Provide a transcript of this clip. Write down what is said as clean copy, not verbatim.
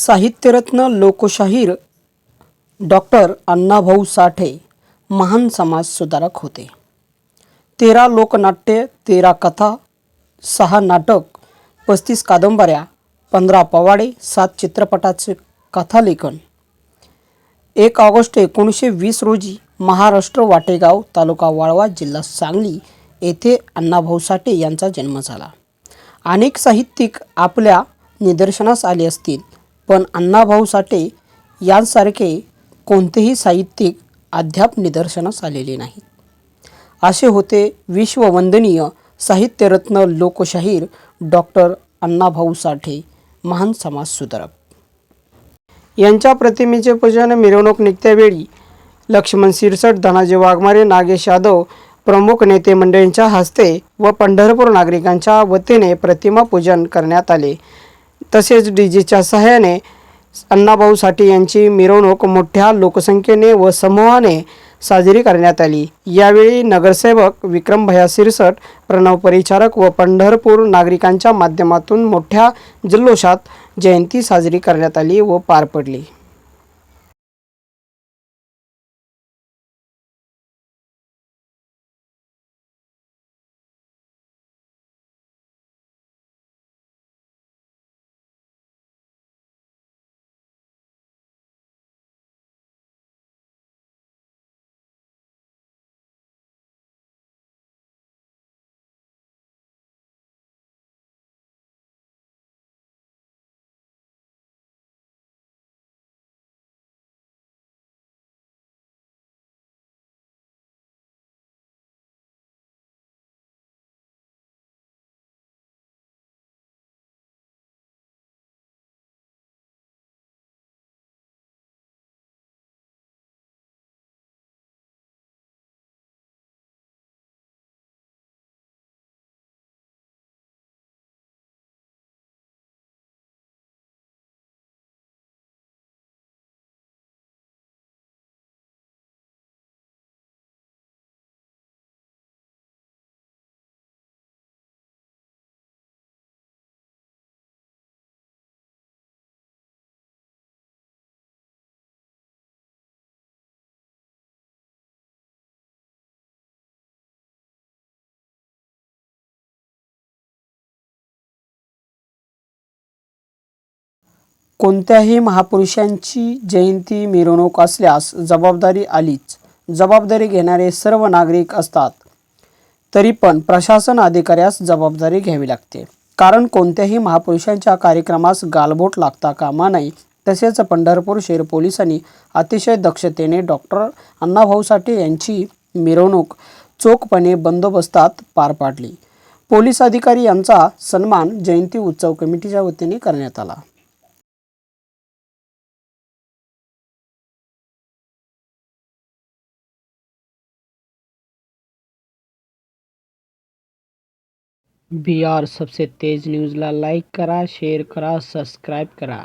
साहित्यरत्न लोकशाहीर डॉक्टर अण्णाभाऊ साठे महान समाजसुधारक होते. 13 लोकनाट्ये, 13 कथा, 6 नाटक, 35 कादंबऱ्या, 15 पवाडे, 7 चित्रपटाचे कथालेखन. 1 ऑगस्ट 1920 रोजी महाराष्ट्र वाटेगाव, तालुका वाळवा, जिल्हा सांगली येथे अण्णाभाऊ साठे यांचा जन्म झाला. अनेक साहित्यिक आपल्या निदर्शनास आले असतील, पण अण्णाभाऊ साठे यांसारखे कोणतेही साहित्यिक अद्याप निदर्शनास आलेले नाहीत. असे होते विश्ववंदनीय साहित्यरत्न लोकशाहीर डॉक्टर अण्णाभाऊ साठे, महान समाजसुधारक. यांच्या प्रतिमेचे पूजन मिरवणूक निघत्यावेळी लक्ष्मण सिरसट, धनाजी वाघमारे, नागेश यादव प्रमुख नेते मंडळींच्या हस्ते व पंढरपूर नागरिकांच्या वतीने प्रतिमा पूजन करण्यात आले. तसेच डीजेच्या सहाय्याने अण्णाभाऊ साठे यांची मिरवणूक मोठ्या लोकसंख्येने व समूहाने साजरी करण्यात आली. यावेळी नगरसेवक विक्रमभैया सिरसट, प्रणव परिचारक व पंढरपूर नागरिकांच्या माध्यमातून मोठ्या जल्लोषात जयंती साजरी करण्यात आली व पार पडली. कोणत्याही महापुरुषांची जयंती मिरवणूक असल्यास जबाबदारी आलीच. जबाबदारी घेणारे सर्व नागरिक असतात, तरी पण प्रशासन अधिकाऱ्यास जबाबदारी घ्यावी लागते. कारण कोणत्याही महापुरुषांच्या कार्यक्रमास गालबोट लागता कामा नये. तसेच पंढरपूर शहर पोलिसांनी अतिशय दक्षतेने डॉक्टर अण्णाभाऊ साठे यांची मिरवणूक चोखपणे बंदोबस्तात पार पाडली. पोलीस अधिकारी यांचा सन्मान जयंती उत्सव कमिटीच्या वतीने करण्यात आला. बिहार सबसे तेज न्यूजला लाईक करा, शेअर करा, सबस्क्राईब करा.